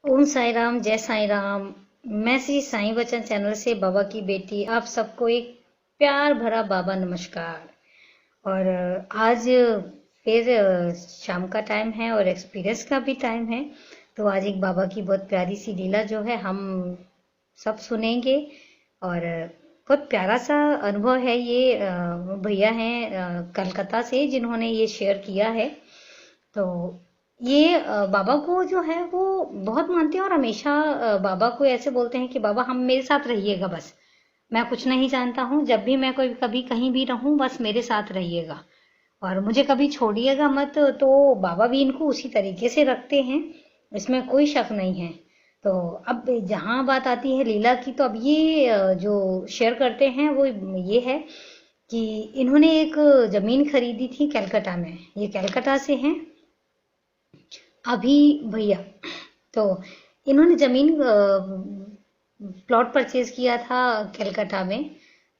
ओम साई राम, जय साई राम। मैं श्री साईं वचन चैनल से बाबा की बेटी आप सबको एक प्यार भरा बाबा नमस्कार। और आज फिर शाम का टाइम है और एक्सपीरियंस का भी टाइम है। तो आज एक बाबा की बहुत प्यारी सी लीला जो है हम सब सुनेंगे। और बहुत प्यारा सा अनुभव है ये। भैया हैं कलकत्ता से जिन्होंने ये शेयर किया है। तो ये बाबा को जो है वो बहुत मानते हैं और हमेशा बाबा को ऐसे बोलते हैं कि बाबा हम मेरे साथ रहिएगा, बस मैं कुछ नहीं जानता हूँ, जब भी मैं कोई कभी कहीं भी रहूं बस मेरे साथ रहिएगा और मुझे कभी छोड़िएगा मत। तो बाबा भी इनको उसी तरीके से रखते हैं, इसमें कोई शक नहीं है। तो अब जहाँ बात आती है लीला की, तो अब ये जो शेयर करते हैं वो ये है कि इन्होंने एक जमीन खरीदी थी कलकत्ता में। ये कलकत्ता से हैं अभी भैया। तो इन्होंने जमीन प्लॉट परचेज किया था कलकत्ता में।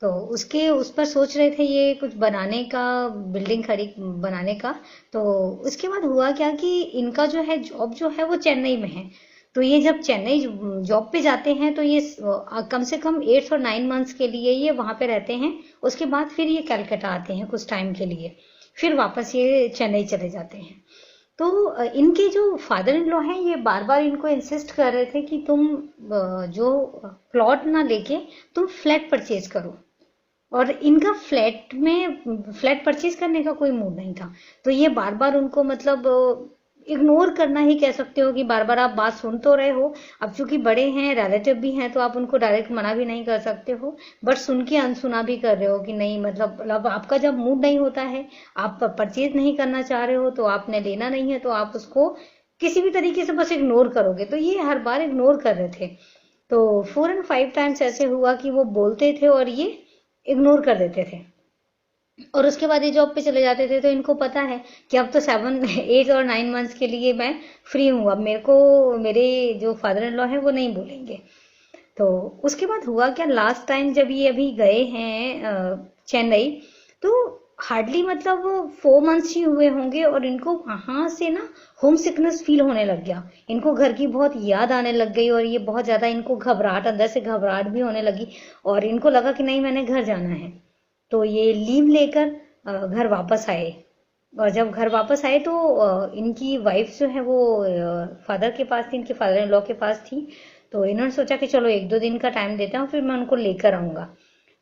तो उसके उस पर सोच रहे थे ये कुछ बनाने का, बिल्डिंग खड़ी बनाने का। तो उसके बाद हुआ क्या कि इनका जो है जॉब जो है वो चेन्नई में है। तो ये जब चेन्नई जॉब पे जाते हैं तो ये कम से कम 8 और 9 मंथ्स के लिए ये वहां पे रहते हैं। उसके बाद फिर ये कलकत्ता आते हैं कुछ टाइम के लिए, फिर वापस ये चेन्नई चले जाते हैं। तो इनके जो फादर इन लॉ हैं ये बार बार इनको इंसिस्ट कर रहे थे कि तुम जो प्लॉट ना लेके तुम फ्लैट परचेज करो। और इनका फ्लैट परचेज करने का कोई मूड नहीं था। तो ये बार बार उनको मतलब इग्नोर करना ही कह सकते हो कि बार बार आप बात सुन तो रहे हो। अब चूंकि बड़े हैं, रिलेटिव भी हैं, तो आप उनको डायरेक्ट मना भी नहीं कर सकते हो, बट सुन के अनसुना भी कर रहे हो कि नहीं, मतलब आपका जब मूड नहीं होता है, आप परचेज नहीं करना चाह रहे हो, तो आपने लेना नहीं है, तो आप उसको किसी भी तरीके से बस इग्नोर करोगे। तो ये हर बार इग्नोर कर रहे थे। तो 4 और 5 टाइम्स ऐसे हुआ कि वो बोलते थे और ये इग्नोर कर देते थे। और उसके बाद ये जॉब पे चले जाते थे। तो इनको पता है कि अब तो 7 8 और 9 मंथ्स के लिए मैं फ्री हूँ, अब मेरे को मेरे जो फादर इन लॉ है वो नहीं बोलेंगे। तो उसके बाद हुआ क्या, लास्ट टाइम जब ये अभी गए हैं चेन्नई, तो हार्डली मतलब 4 मंथ्स ही हुए होंगे और इनको वहां से ना होम सिकनेस फील होने लग गया। इनको घर की बहुत याद आने लग गई और ये बहुत ज्यादा इनको घबराहट, अंदर से घबराहट भी होने लगी। और इनको लगा कि नहीं, मैंने घर जाना है। तो ये लीव लेकर घर वापस आए। और जब घर वापस आए तो इनकी वाइफ जो है वो फादर के पास थी, इनके फादर इन लॉ के पास थी। तो इन्होंने सोचा कि चलो 1 2 दिन का टाइम देता हूँ, फिर मैं उनको लेकर आऊंगा।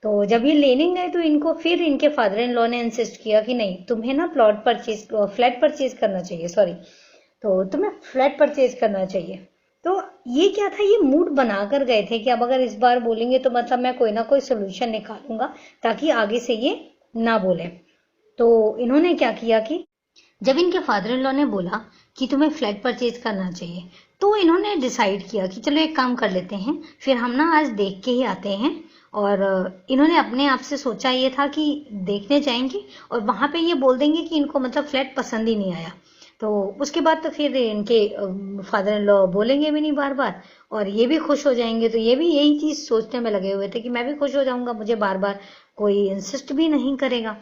तो जब ये लेने गए तो इनको फिर इनके फादर इन लॉ ने इंसिस्ट किया कि नहीं, तुम्हें ना फ्लैट परचेज करना चाहिए, सॉरी, तो तुम्हें फ्लैट परचेज करना चाहिए। तो ये क्या था, ये मूड बनाकर गए थे कि अब अगर इस बार बोलेंगे तो मतलब मैं कोई ना कोई सोल्यूशन निकालूंगा ताकि आगे से ये ना बोले। तो इन्होंने क्या किया कि जब इनके फादर इन लॉ ने बोला कि तुम्हें फ्लैट परचेज करना चाहिए, तो इन्होंने डिसाइड किया कि चलो एक काम कर लेते हैं, फिर हम ना आज देख के ही आते हैं। और इन्होंने अपने आप से सोचा ये था कि देखने जाएंगे और वहां पे ये बोल देंगे कि इनको मतलब फ्लैट पसंद ही नहीं आया। तो उसके बाद तो फिर इनके फादर इन लॉ बोलेंगे भी नहीं बार बार, और ये भी खुश हो जाएंगे। तो ये भी यही चीज सोचने में लगे हुए थे कि मैं भी खुश हो जाऊंगा, मुझे बार बार कोई इंसिस्ट भी नहीं करेगा।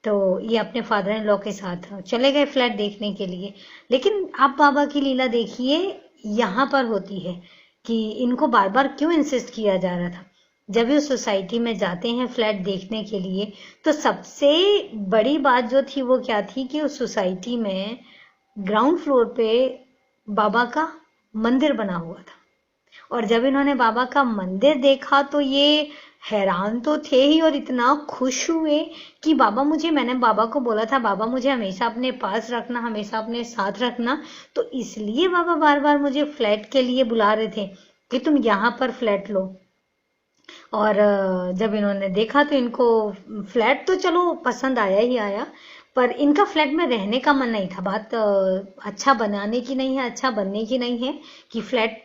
तो ये अपने फादर इन लॉ के साथ चले गए फ्लैट देखने के लिए। लेकिन आप बाबा की लीला देखिए, यहाँ पर होती है कि इनको बार बार क्यों इंसिस्ट किया जा रहा था। जब ये सोसाइटी में जाते हैं फ्लैट देखने के लिए, तो सबसे बड़ी बात जो थी वो क्या थी कि उस सोसाइटी में ग्राउंड फ्लोर पे बाबा का मंदिर बना हुआ था। और जब इन्होंने बाबा का मंदिर देखा तो ये हैरान तो थे ही और इतना खुश हुए कि मैंने बाबा को बोला था, बाबा मुझे हमेशा अपने पास रखना, हमेशा अपने साथ रखना। तो इसलिए बाबा बार बार मुझे फ्लैट के लिए बुला रहे थे कि तुम यहाँ पर फ्लैट लो। और जब इन्होंने देखा तो इनको फ्लैट तो चलो पसंद आया ही आया, पर इनका फ्लैट में रहने का मन नहीं था। बात अच्छा बनाने की नहीं है, अच्छा बनने की नहीं है, कि फ्लैट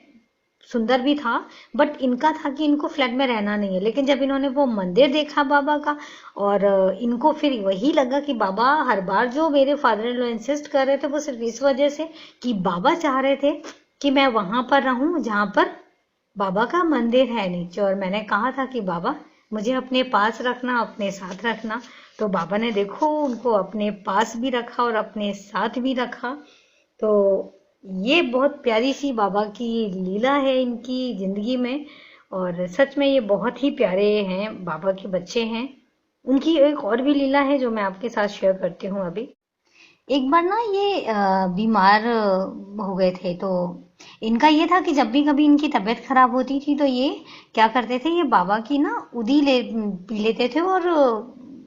सुंदर भी था, बट इनका था कि इनको फ्लैट में रहना नहीं है। लेकिन जब इन्होंने वो मंदिर देखा बाबा का, और इनको फिर वही लगा कि बाबा हर बार जो मेरे फादर इन लॉ इंसिस्ट कर रहे थे वो सिर्फ इस वजह से कि बाबा चाह रहे थे कि मैं वहां पर रहूं जहां पर बाबा का मंदिर है नीचे। और मैंने कहा था कि बाबा मुझे अपने पास रखना, अपने साथ रखना। तो बाबा ने देखो उनको अपने पास भी रखा और अपने साथ भी रखा। तो ये बहुत प्यारी सी बाबा की लीला है इनकी जिंदगी में। और सच में ये बहुत ही प्यारे हैं, बाबा के बच्चे हैं। उनकी एक और भी लीला है जो मैं आपके साथ शेयर करती हूँ अभी। एक बार ना ये बीमार हो गए थे, तो इनका ये था कि जब भी कभी इनकी तबीयत खराब होती थी तो ये क्या करते थे, ये बाबा की ना उदी पी लेते थे और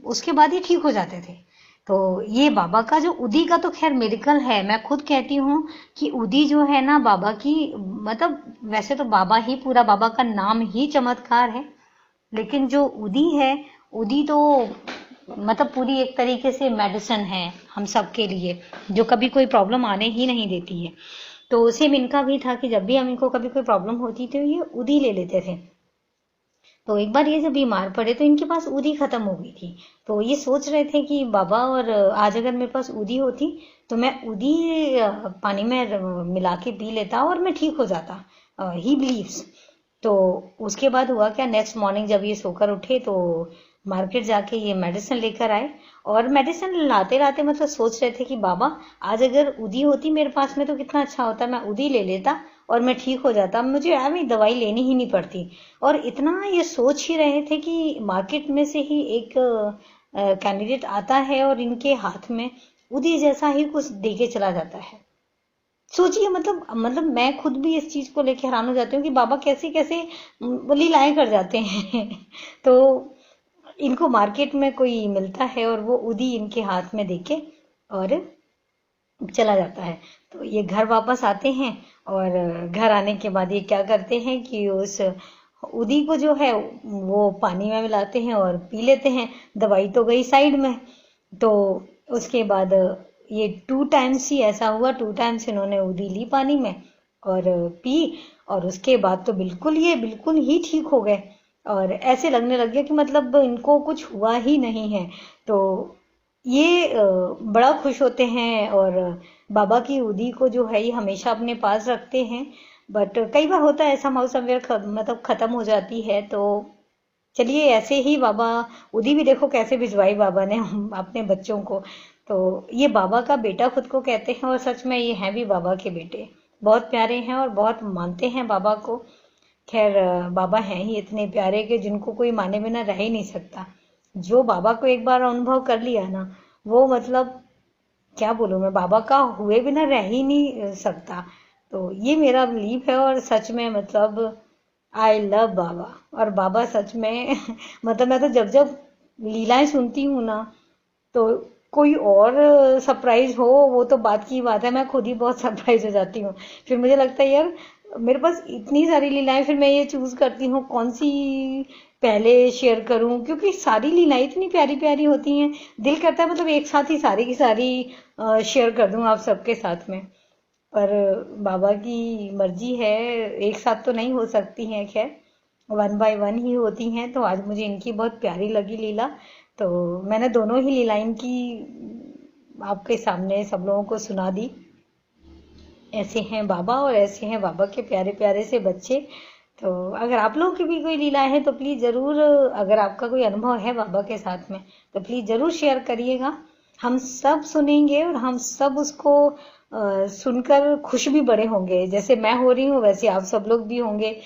उसके बाद ही ठीक हो जाते थे। तो ये बाबा का जो उदी का तो खैर मेडिकल है, मैं खुद कहती हूँ कि उदी जो है ना बाबा की, मतलब वैसे तो बाबा ही पूरा, बाबा का नाम ही चमत्कार है, लेकिन जो उदी है, उदी तो मतलब पूरी एक तरीके से मेडिसिन है हम सब के लिए, जो कभी कोई प्रॉब्लम आने ही नहीं देती है। तो सेम इनका भी था कि जब भी हम इनको कभी कोई प्रॉब्लम होती थी ये उदी ले लेते थे। तो एक बार ये जब बीमार पड़े तो इनके पास उदी खत्म हो गई थी। तो ये सोच रहे थे कि बाबा, और आज अगर मेरे पास उदी होती तो मैं उदी पानी में मिला के पी लेता और मैं ठीक हो जाता, ही बिलीव्स। तो उसके बाद हुआ क्या, नेक्स्ट मॉर्निंग जब ये सोकर उठे तो मार्केट जाके ये मेडिसिन लेकर आए। और मेडिसिन लाते लाते मतलब सोच रहे थे कि बाबा, आज अगर उदी होती मेरे पास में तो कितना अच्छा होता, मैं उदी ले लेता और मैं ठीक हो जाता, मुझे अभी दवाई लेनी ही नहीं पड़ती। और इतना ये सोच ही रहे थे कि मार्केट में से ही एक कैंडिडेट आता है और इनके हाथ में उदी जैसा ही कुछ दे के चला जाता है। सोचिए, मतलब मैं खुद भी इस चीज को लेकर हैरान हो जाती हूँ कि बाबा कैसे कैसे लीलाएं कर जाते हैं। तो इनको मार्केट में कोई मिलता है और वो उदी इनके हाथ में देके और चला जाता है। तो ये घर वापस आते हैं और घर आने के बाद ये क्या करते हैं कि उस उदी को जो है वो पानी में मिलाते हैं और पी लेते हैं। दवाई तो गई साइड में। तो उसके बाद ये 2 टाइम्स ही ऐसा हुआ, 2 टाइम्स इन्होंने उदी ली पानी में और पी, और उसके बाद तो ये बिल्कुल ही ठीक हो गए और ऐसे लगने लग गया कि मतलब इनको कुछ हुआ ही नहीं है। तो ये बड़ा खुश होते हैं और बाबा की उदी को जो है ये हमेशा अपने पास रखते हैं। बट कई बार होता है ऐसा, मौसम मतलब खत्म हो जाती है। तो चलिए, ऐसे ही बाबा उदी भी देखो कैसे भिजवाई बाबा ने अपने बच्चों को। तो ये बाबा का बेटा खुद को कहते हैं और सच में ये हैं भी बाबा के बेटे। बहुत प्यारे हैं और बहुत मानते हैं बाबा को। खैर, बाबा हैं ही इतने प्यारे कि जिनको कोई माने बिना रह ही नहीं सकता। जो बाबा को एक बार अनुभव कर लिया ना, वो मतलब क्या बोलूं मैं, बाबा का हुए बिना रह ही नहीं सकता। तो ये मेरा बिलीफ है और सच में मतलब आई लव बाबा। और बाबा सच में मतलब मैं तो जब जब लीलाएं सुनती हूँ ना, तो कोई और सरप्राइज हो वो तो बात की बात है, मैं खुद ही बहुत सरप्राइज हो जाती हूँ। फिर मुझे लगता है यार, मेरे पास इतनी सारी लीलाएं, फिर मैं ये चूज करती हूँ कौन सी पहले शेयर करूं, क्योंकि सारी लीलाएं इतनी प्यारी प्यारी होती हैं। दिल करता है मतलब एक साथ ही सारी की सारी शेयर कर दूं आप सबके साथ में। पर बाबा की मर्जी है, एक साथ तो नहीं हो सकती हैं, खैर 1 बाय 1 ही होती हैं। तो आज मुझे इनकी बहुत प्यारी लगी लीला, तो मैंने दोनों ही लीलाएं की आपके सामने सब लोगों को सुना दी। ऐसे हैं बाबा और ऐसे हैं बाबा के प्यारे प्यारे से बच्चे। तो अगर आप लोगों की भी कोई लीलाएं हैं तो प्लीज जरूर, अगर आपका कोई अनुभव है बाबा के साथ में तो प्लीज जरूर शेयर करिएगा। हम सब सुनेंगे और हम सब उसको सुनकर खुश भी बड़े होंगे। जैसे मैं हो रही हूँ वैसे आप सब लोग भी होंगे,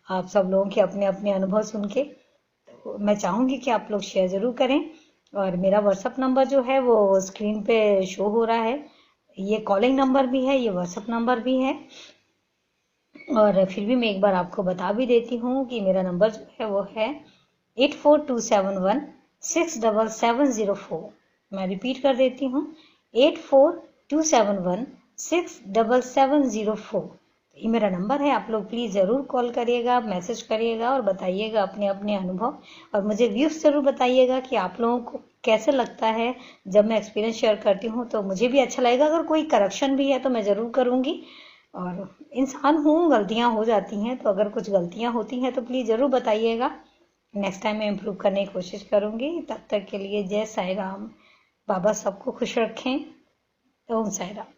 आप सब लोगों के अपने अपने अनुभव सुन के। तो मैं चाहूंगी कि आप लोग शेयर जरूर करें। और मेरा व्हाट्सअप नंबर जो है वो स्क्रीन पे शो हो रहा है। ये कॉलिंग नंबर भी है, ये व्हाट्सअप नंबर भी है। और फिर भी मैं एक बार आपको बता भी देती हूँ कि मेरा नंबर जो है वो है 8427167704। मैं रिपीट कर देती हूँ, 8427167704। ये मेरा नंबर है। आप लोग प्लीज जरूर कॉल करिएगा, मैसेज करिएगा और बताइएगा अपने अपने अनुभव। और मुझे व्यूज जरूर बताइएगा कि आप लोगों को कैसे लगता है जब मैं एक्सपीरियंस शेयर करती हूँ। तो मुझे भी अच्छा लगेगा। अगर कोई करेक्शन भी है तो मैं जरूर करूंगी। और इंसान हूँ, गलतियां हो जाती हैं, तो अगर कुछ गलतियां होती हैं तो प्लीज जरूर बताइएगा। नेक्स्ट टाइम मैं इम्प्रूव करने की कोशिश करूंगी। तब तक के लिए जय साई राम। बाबा सबको खुश रखें। ओम साई राम।